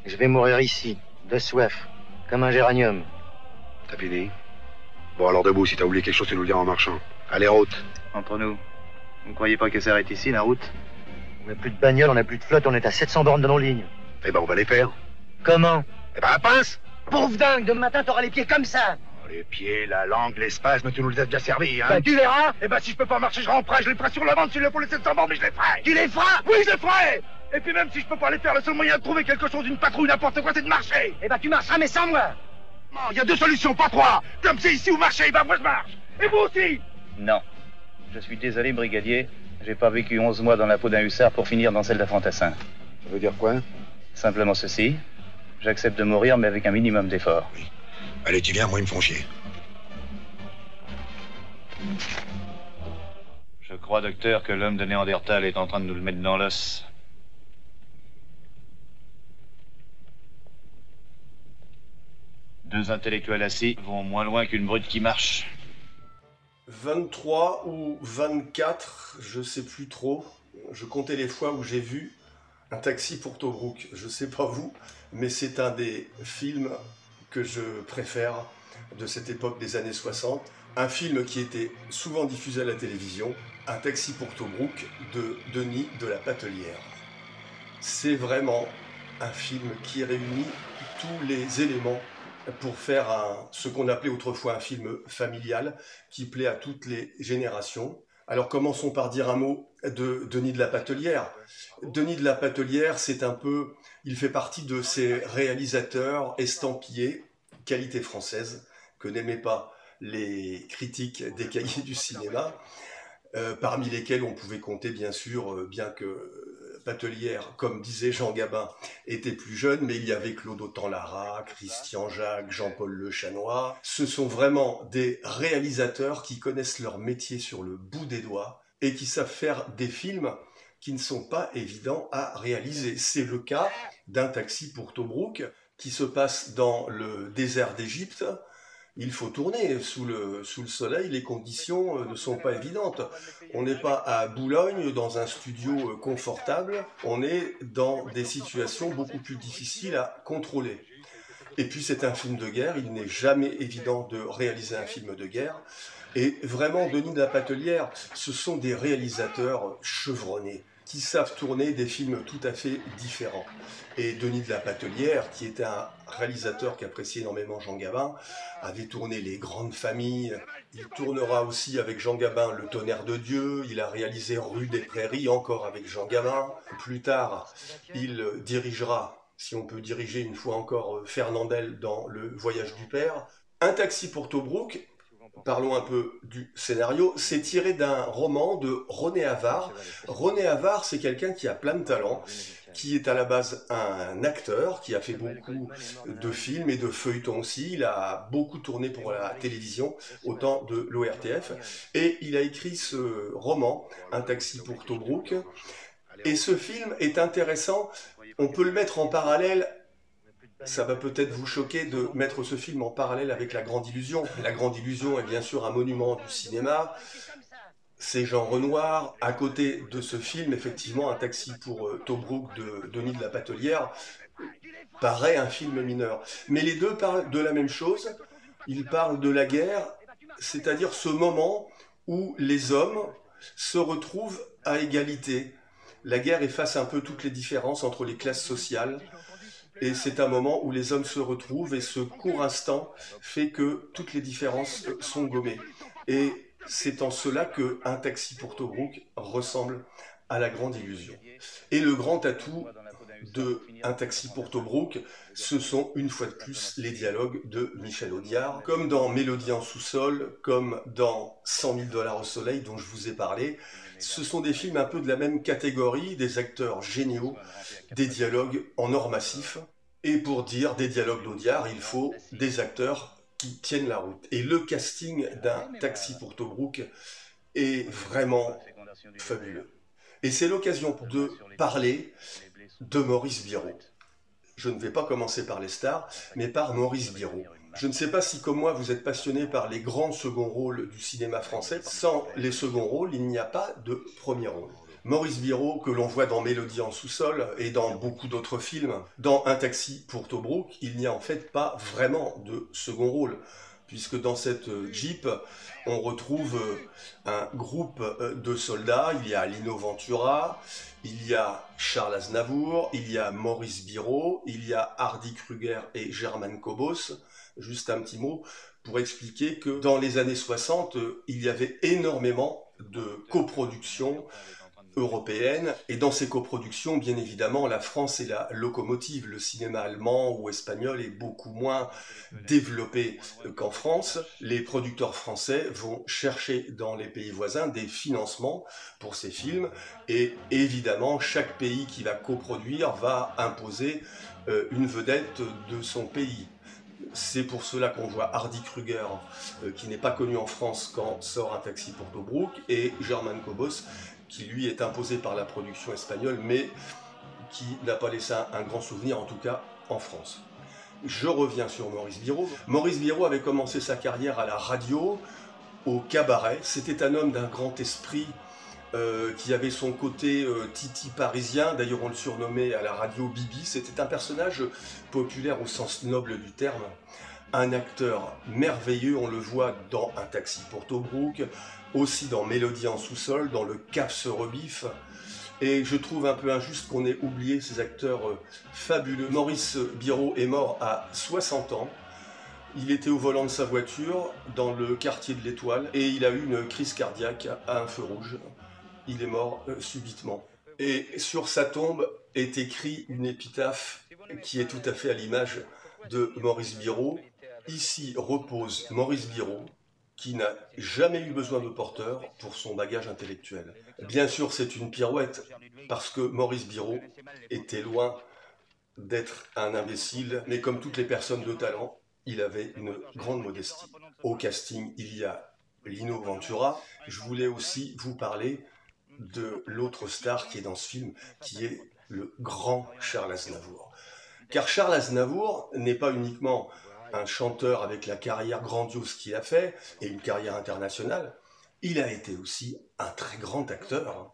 Je vais mourir ici, de soif, comme un géranium. T'as fini? Bon, alors debout, si t'as oublié quelque chose, tu nous le diras en marchant. Allez, route. Entre nous, vous ne croyez pas que ça s'arrête ici, la route? On n'a plus de bagnole, on n'a plus de flotte, on est à 700 bornes de non-ligne. Eh ben, on va les faire. Comment? Eh ben, la pince! Pauvre dingue, demain matin, t'auras les pieds comme ça. Oh, les pieds, la langue, l'espace, mais tu nous les as déjà servis, hein? Ben, tu verras. Eh ben, si je peux pas marcher, je remprunte, je les ferai sur la vente, s'il le faut, les 700 bornes, mais je les ferai! Tu les feras. Oui, je les ferai! Et puis même si je peux pas les faire, le seul moyen de trouver quelque chose, une patrouille, n'importe quoi, c'est de marcher! Eh ben, tu marcheras, mais sans moi. Non, il y a deux solutions, pas trois! Comme c'est ici ou marcher, ben moi je marche! Et vous aussi! Non. Je suis désolé, brigadier. J'ai pas vécu 11 mois dans la peau d'un hussard pour finir dans celle d'un fantassin. Ça veut dire quoi? Simplement ceci. J'accepte de mourir, mais avec un minimum d'effort. Oui. Allez, tu viens, moi, ils me font chier. Je crois, docteur, que l'homme de Néandertal est en train de nous le mettre dans l'os. Deux intellectuels assis vont moins loin qu'une brute qui marche. 23 ou 24, je sais plus trop. Je comptais les fois où j'ai vu Un taxi pour Tobrouk. Je sais pas vous, mais c'est un des films que je préfère de cette époque des années 60. Un film qui était souvent diffusé à la télévision, Un taxi pour Tobrouk de Denis de la Patelière. C'est vraiment un film qui réunit tous les éléments pour faire ce qu'on appelait autrefois un film familial qui plaît à toutes les générations. Alors commençons par dire un mot de Denis de la Patelière. Denis de la Patelière, il fait partie de ces réalisateurs estampillés, qualité française, que n'aimaient pas les critiques des cahiers du cinéma, parmi lesquels on pouvait compter bien sûr, bien que Patelière, comme disait Jean Gabin, était plus jeune, mais il y avait Claude Autant-Lara, Christian Jacques, Jean-Paul Le Chanois. Ce sont vraiment des réalisateurs qui connaissent leur métier sur le bout des doigts et qui savent faire des films qui ne sont pas évidents à réaliser. C'est le cas d'Un taxi pour Tobrouk, qui se passe dans le désert d'Égypte. Il faut tourner sous le soleil, les conditions ne sont pas évidentes. On n'est pas à Boulogne dans un studio confortable, on est dans des situations beaucoup plus difficiles à contrôler. Et puis c'est un film de guerre, il n'est jamais évident de réaliser un film de guerre. Et vraiment, Denis de la Patelière, ce sont des réalisateurs chevronnés, qui savent tourner des films tout à fait différents. Et Denis de la Patelière, qui était un réalisateur qui appréciait énormément Jean Gabin, avait tourné Les Grandes Familles. Il tournera aussi avec Jean Gabin Le Tonnerre de Dieu. Il a réalisé Rue des Prairies, encore avec Jean Gabin. Plus tard, il dirigera, si on peut diriger une fois encore, Fernandel dans Le Voyage du Père. Un taxi pour Tobrouk, parlons un peu du scénario, c'est tiré d'un roman de René Havard. René Havard, c'est quelqu'un qui a plein de talent, qui est à la base un acteur, qui a fait beaucoup de films et de feuilletons aussi. Il a beaucoup tourné pour la télévision, au temps de l'ORTF. Et il a écrit ce roman, Un taxi pour Tobrouk. Et ce film est intéressant, on peut le mettre en parallèle. Ça va peut-être vous choquer de mettre ce film en parallèle avec La Grande Illusion. La Grande Illusion est bien sûr un monument du cinéma. C'est Jean Renoir. À côté de ce film, effectivement, Un taxi pour Tobrouk de Denis de la Patelière paraît un film mineur. Mais les deux parlent de la même chose. Ils parlent de la guerre, c'est-à-dire ce moment où les hommes se retrouvent à égalité. La guerre efface un peu toutes les différences entre les classes sociales. Et c'est un moment où les hommes se retrouvent et ce court instant fait que toutes les différences sont gommées. Et c'est en cela que Un taxi pour Tobrouk ressemble à La Grande Illusion. Et le grand atout de Un taxi pour Tobrouk, ce sont une fois de plus les dialogues de Michel Audiard, comme dans Mélodie en sous-sol, comme dans 100 000 $ au soleil dont je vous ai parlé. Ce sont des films un peu de la même catégorie, des acteurs géniaux, des dialogues en or massif. Et pour dire des dialogues d'Audiard, il faut des acteurs qui tiennent la route. Et le casting d'Un taxi pour Tobrouk est vraiment fabuleux. Et c'est l'occasion de parler de Maurice Biraud. Je ne vais pas commencer par les stars, mais par Maurice Biraud. Je ne sais pas si, comme moi, vous êtes passionné par les grands seconds rôles du cinéma français. Sans les seconds rôles, il n'y a pas de premier rôle. Maurice Biro, que l'on voit dans Mélodie en sous-sol et dans beaucoup d'autres films, dans Un taxi pour Tobruk, il n'y a en fait pas vraiment de second rôle, puisque dans cette Jeep, on retrouve un groupe de soldats. Il y a Lino Ventura, il y a Charles Aznavour, il y a Maurice Biro, il y a Hardy Kruger et German Kobos. Juste un petit mot pour expliquer que dans les années 60, il y avait énormément de coproductions européenne, et dans ces coproductions, bien évidemment, la France est la locomotive. Le cinéma allemand ou espagnol est beaucoup moins développé qu'en France. Les producteurs français vont chercher dans les pays voisins des financements pour ces films, et évidemment, chaque pays qui va coproduire va imposer une vedette de son pays. C'est pour cela qu'on voit Hardy Kruger, qui n'est pas connu en France quand sort Un taxi pour Tobruk, et German Kobos, qui lui est imposé par la production espagnole, mais qui n'a pas laissé un grand souvenir, en tout cas en France. Je reviens sur Maurice Biro. Maurice Biro avait commencé sa carrière à la radio, au cabaret. C'était un homme d'un grand esprit, qui avait son côté titi parisien. D'ailleurs, on le surnommait à la radio Bibi. C'était un personnage populaire au sens noble du terme. Un acteur merveilleux, on le voit dans Un taxi pour Tobruk, aussi dans Mélodie en sous-sol, dans Le Cap se rebiffe. Et je trouve un peu injuste qu'on ait oublié ces acteurs fabuleux. Maurice Biro est mort à 60 ans. Il était au volant de sa voiture dans le quartier de l'Étoile et il a eu une crise cardiaque à un feu rouge. Il est mort subitement. Et sur sa tombe est écrit une épitaphe qui est tout à fait à l'image de Maurice Biro. Ici repose Maurice Biro, qui n'a jamais eu besoin de porteur pour son bagage intellectuel. Bien sûr, c'est une pirouette, parce que Maurice Biro était loin d'être un imbécile, mais comme toutes les personnes de talent, il avait une grande modestie. Au casting, il y a Lino Ventura. Je voulais aussi vous parler de l'autre star qui est dans ce film, qui est le grand Charles Aznavour. Car Charles Aznavour n'est pas uniquement un chanteur avec la carrière grandiose qu'il a fait, et une carrière internationale, il a été aussi un très grand acteur,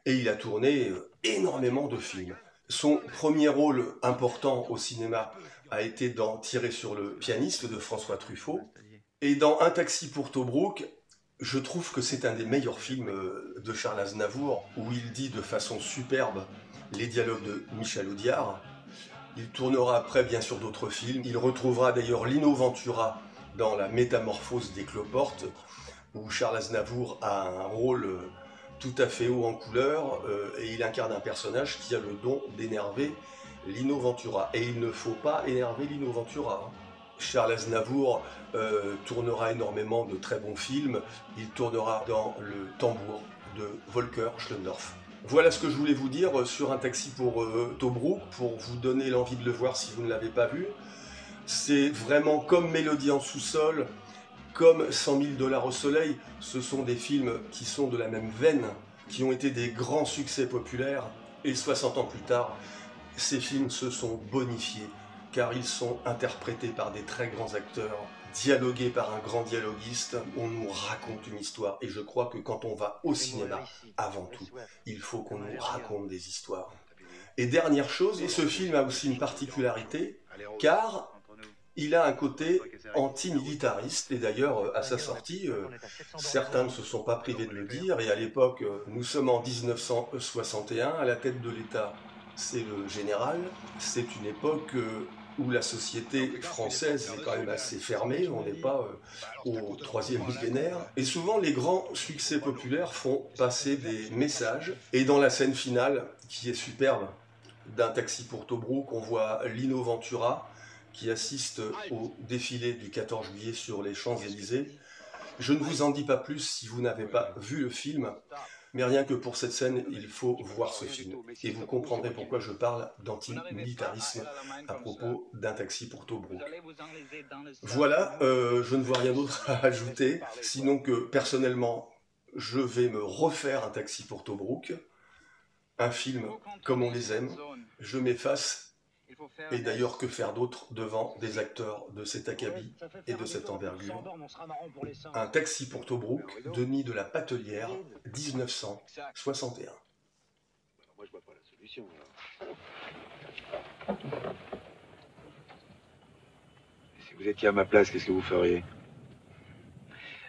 et il a tourné énormément de films. Son premier rôle important au cinéma a été dans Tirer sur le pianiste de François Truffaut, et dans Un taxi pour Tobruk, je trouve que c'est un des meilleurs films de Charles Aznavour, où il dit de façon superbe les dialogues de Michel Audiard. Il tournera après bien sûr d'autres films. Il retrouvera d'ailleurs Lino Ventura dans La Métamorphose des cloportes, où Charles Aznavour a un rôle tout à fait haut en couleur, et il incarne un personnage qui a le don d'énerver Lino Ventura. Et il ne faut pas énerver Lino Ventura. Charles Aznavour tournera énormément de très bons films. Il tournera dans Le Tambour de Volker Schlöndorff. Voilà ce que je voulais vous dire sur Un taxi pour Tobruk, pour vous donner l'envie de le voir si vous ne l'avez pas vu. C'est vraiment comme Mélodie en sous-sol, comme 100 000 $ au soleil. Ce sont des films qui sont de la même veine, qui ont été des grands succès populaires. Et 60 ans plus tard, ces films se sont bonifiés, car ils sont interprétés par des très grands acteurs, dialogués par un grand dialoguiste. On nous raconte une histoire, et je crois que quand on va au cinéma, avant tout, il faut qu'on nous raconte des histoires. Et dernière chose, ce film a aussi une particularité, car il a un côté antimilitariste, et d'ailleurs, à sa sortie, certains ne se sont pas privés de le dire, et à l'époque, nous sommes en 1961, à la tête de l'État, c'est le général. C'est une époque où la société française est quand même assez fermée, on n'est pas au 3e millénaire. Et souvent, les grands succès populaires font passer des messages. Et dans la scène finale, qui est superbe, d'Un taxi pour Tobruk, on voit Lino Ventura, qui assiste au défilé du 14 juillet sur les Champs-Élysées. Je ne vous en dis pas plus si vous n'avez pas vu le film, mais rien que pour cette scène, il faut voir ce film. Et vous comprendrez pourquoi je parle d'antimilitarisme à propos d'Un taxi pour Tobruk. Voilà, je ne vois rien d'autre à ajouter, sinon que personnellement, je vais me refaire Un taxi pour Tobruk, un film comme on les aime. Je m'efface. Et d'ailleurs, que faire d'autre devant des acteurs de cet acabit et de cette envergure? Un taxi pour Tobruk, Denis de la Patelière, 1961. solution. Si vous étiez à ma place, qu'est-ce que vous feriez?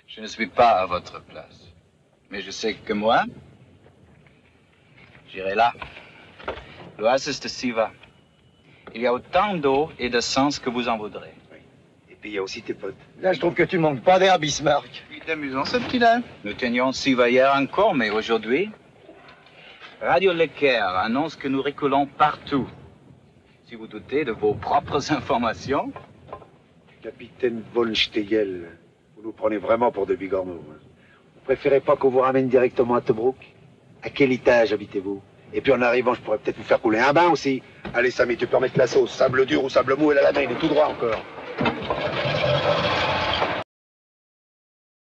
Je ne suis pas à votre place. Mais je sais que moi, j'irai là. L'oasis de Siva. Il y a autant d'eau et de sens que vous en voudrez. Oui. Et puis il y a aussi tes potes. Là, je trouve que tu manques pas d'air, Bismarck. Il est amusant ce petit-là. Nous tenions Siva hier encore, mais aujourd'hui, Radio Lecker annonce que nous reculons partout. Si vous doutez de vos propres informations. Capitaine Von Stegel, vous nous prenez vraiment pour de bigorneaux. Hein. Vous préférez pas qu'on vous ramène directement à Tobruk? À quel étage habitez-vous? Et puis en arrivant, je pourrais peut-être vous faire couler un bain aussi. Allez Samy, tu peux remettre la sauce. Sable dur ou sable mou, elle a la main, il est tout droit encore.